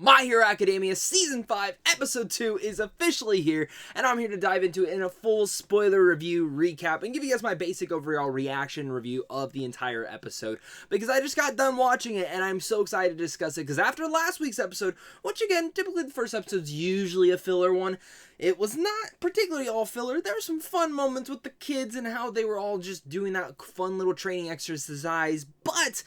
My Hero Academia Season 5, Episode 2 is officially here, and I'm here to dive into it in a full spoiler review recap and give you guys my basic overall reaction review of the entire episode, because I just got done watching it and I'm so excited to discuss it, because after last week's episode, which again, typically the first episode's usually a filler one, it was not particularly all filler. There were some fun moments with the kids and how they were all just doing that fun little training exercise, but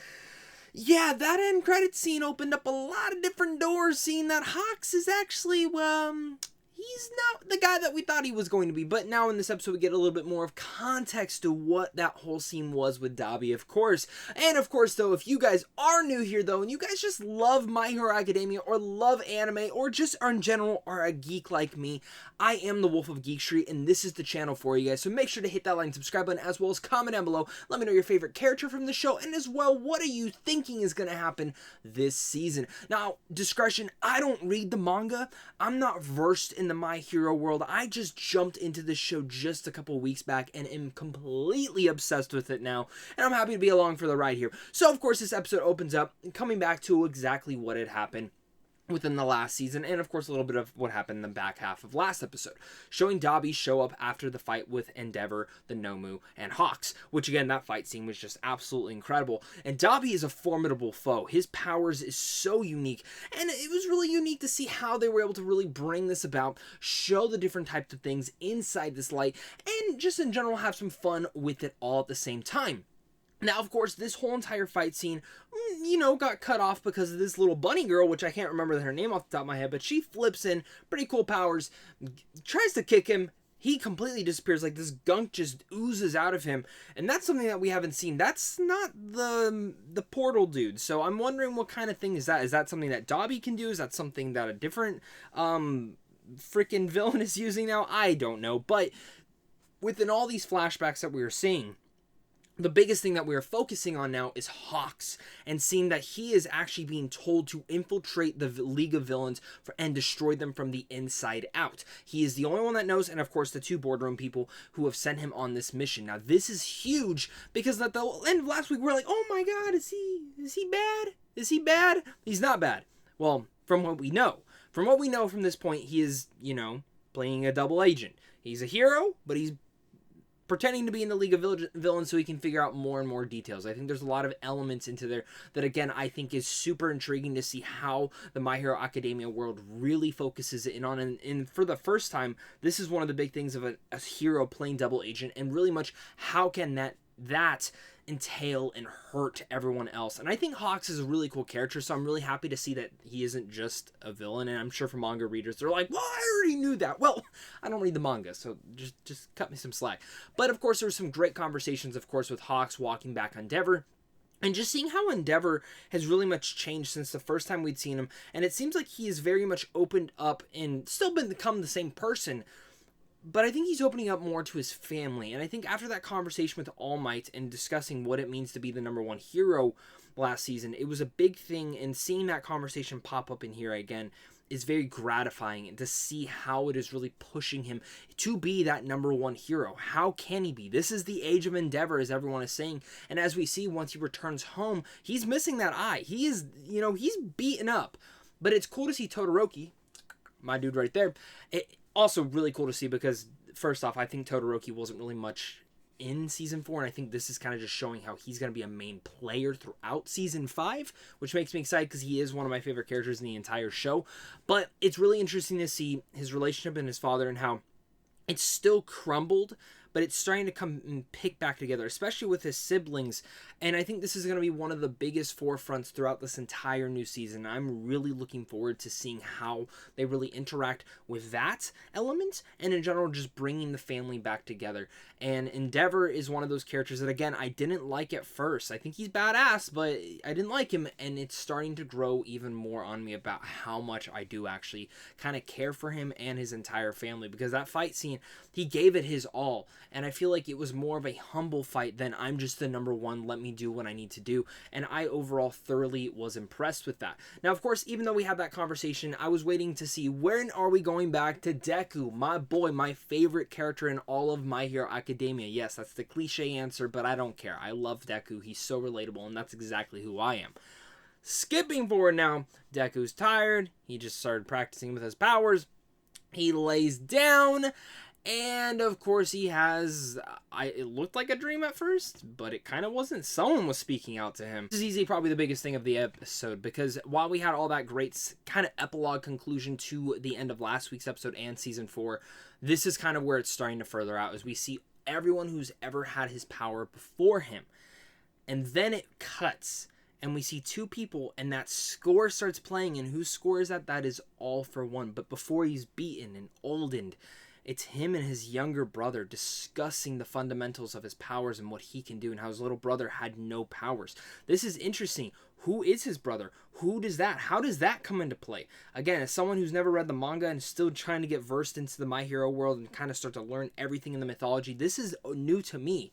yeah, that end credit scene opened up a lot of different doors, seeing that Hawks is actually, he's not the guy that we thought he was going to be. But now in this episode, we get a little bit more of context to what that whole scene was with Dabi, of course. And of course, though, if you guys are new here, though, and you guys just love My Hero Academia or love anime or just are in general are a geek like me, I am the Wolf of Geek Street, and this is the channel for you guys. So make sure to hit that like and subscribe button, as well as comment down below. Let me know your favorite character from the show, and as well, what are you thinking is going to happen this season? Now, discretion, I don't read the manga. I'm not versed in the My Hero world. I just jumped into this show just a couple weeks back and am completely obsessed with it now, and I'm happy to be along for the ride here. So, of course, this episode opens up coming back to exactly what had happened within the last season, and of course a little bit of what happened in the back half of last episode, showing Dabi show up after the fight with Endeavor, the Nomu, and Hawks, which again, that fight scene was just absolutely incredible. And Dabi is a formidable foe. His powers is so unique, and it was really unique to see how they were able to really bring this about, show the different types of things inside this light, and just in general have some fun with it all at the same time. Now, of course, this whole entire fight scene, you know, got cut off because of this little bunny girl, which I can't remember her name off the top of my head, but she flips in, pretty cool powers, tries to kick him, he completely disappears, like this gunk just oozes out of him, and that's something that we haven't seen. That's not the portal dude, so I'm wondering what kind of thing is that? Is that something that Dabi can do? Is that something that a different, freaking villain is using now? I don't know, but within all these flashbacks that we are seeing, the biggest thing that we are focusing on now is Hawks, and seeing that he is actually being told to infiltrate the League of Villains and destroy them from the inside out. He is the only one that knows, and of course the two boardroom people who have sent him on this mission. Now this is huge, because at the end of last week we were like, oh my god, is he bad? Is he bad? He's not bad. Well, from what we know from this point, he is, you know, playing a double agent. He's a hero, but he's pretending to be in the League of Villains so he can figure out more and more details. I think there's a lot of elements into there that, again, I think is super intriguing to see how the My Hero Academia world really focuses in on. And for the first time, this is one of the big things of a hero playing double agent, and really much how can that entail and hurt everyone else. And I think Hawks is a really cool character, so I'm really happy to see that he isn't just a villain. And I'm sure for manga readers, they're like, well, I already knew that. Well, I don't read the manga, so just cut me some slack. But of course, there were some great conversations, of course, with Hawks walking back on Endeavor, and just seeing how Endeavor has really much changed since the first time we'd seen him. And it seems like he is very much opened up and still become the same person, but I think he's opening up more to his family. And I think after that conversation with All Might and discussing what it means to be the #1 hero last season, it was a big thing, and seeing that conversation pop up in here again is very gratifying, and to see how it is really pushing him to be that #1 hero. How can he be? This is the age of Endeavor, as everyone is saying, and as we see, once he returns home, he's missing that eye. He is, you know, he's beaten up, but it's cool to see Todoroki, my dude right there. Also really cool to see, because first off, I think Todoroki wasn't really much in Season 4, and I think this is kind of just showing how he's going to be a main player throughout Season 5, which makes me excited because he is one of my favorite characters in the entire show. But it's really interesting to see his relationship and his father, and how it's still crumbled, but it's starting to come and pick back together, especially with his siblings. And I think this is going to be one of the biggest forefronts throughout this entire new season. I'm really looking forward to seeing how they really interact with that element, and in general, just bringing the family back together. And Endeavor is one of those characters that, again, I didn't like at first. I think he's badass, but I didn't like him, and it's starting to grow even more on me about how much I do actually kind of care for him and his entire family, because that fight scene, he gave it his all. And I feel like it was more of a humble fight than I'm just the #1, let me do what I need to do. And I overall thoroughly was impressed with that. Now, of course, even though we had that conversation, I was waiting to see, when are we going back to Deku? My boy, my favorite character in all of My Hero Academia. Yes, that's the cliche answer, but I don't care. I love Deku. He's so relatable, and that's exactly who I am. Skipping forward now, Deku's tired. He just started practicing with his powers. He lays down, and of course he has, it looked like a dream at first, but it kind of wasn't. Someone was speaking out to him. This is easily probably the biggest thing of the episode, because while we had all that great kind of epilogue conclusion to the end of last week's episode and season 4, this is kind of where it's starting to further out, as we see everyone who's ever had his power before him. And then it cuts, and we see 2 people, and that score starts playing, and whose score is that? That is All For One. But before he's beaten and oldened, it's him and his younger brother discussing the fundamentals of his powers and what he can do, and how his little brother had no powers. This is interesting. Who is his brother? How does that come into play? Again, as someone who's never read the manga and still trying to get versed into the My Hero world and kind of start to learn everything in the mythology, this is new to me.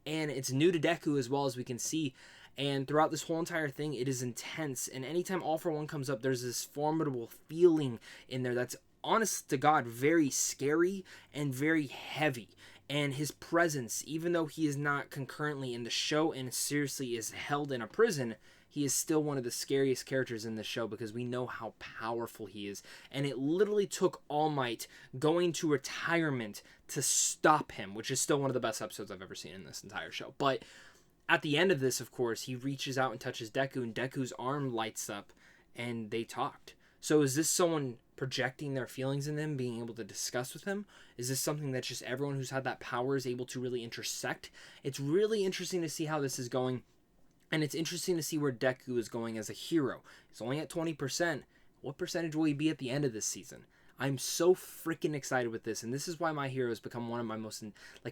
And it's new to Deku as well, as we can see. And throughout this whole entire thing, it is intense. And anytime All For One comes up, there's this formidable feeling in there that's, honest to God, very scary and very heavy. And his presence, even though he is not concurrently in the show and seriously is held in a prison, he is still one of the scariest characters in the show, because we know how powerful he is. And it literally took All Might going to retirement to stop him, which is still one of the best episodes I've ever seen in this entire show. But at the end of this, of course, he reaches out and touches Deku, and Deku's arm lights up, and they talked. So is this someone projecting their feelings in them, being able to discuss with him? Is this something that just everyone who's had that power is able to really intersect? It's really interesting to see how this is going, and it's interesting to see where Deku is going as a hero. He's only at 20%. What percentage will he be at the end of this season? I'm so freaking excited with this, and this is why My Hero has become one of my most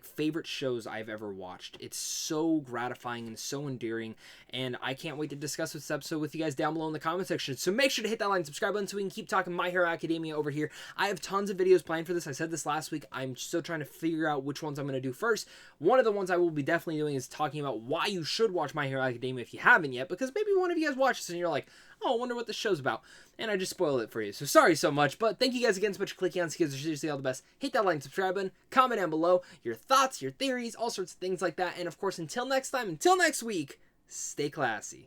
favorite shows I've ever watched. It's so gratifying and so endearing, and I can't wait to discuss this episode with you guys down below in the comment section. So make sure to hit that like and subscribe button so we can keep talking My Hero Academia over here. I have tons of videos planned for this. I said this last week. I'm still trying to figure out which ones I'm going to do first. One of the ones I will be definitely doing is talking about why you should watch My Hero Academia if you haven't yet, because maybe one of you guys watch this and you're like, oh, I wonder what the show's about. And I just spoiled it for you. So sorry so much, but thank you guys again so much for clicking on. So you guys are seriously all the best. Hit that like and subscribe button. Comment down below your thoughts, your theories, all sorts of things like that. And of course, until next time, until next week, stay classy.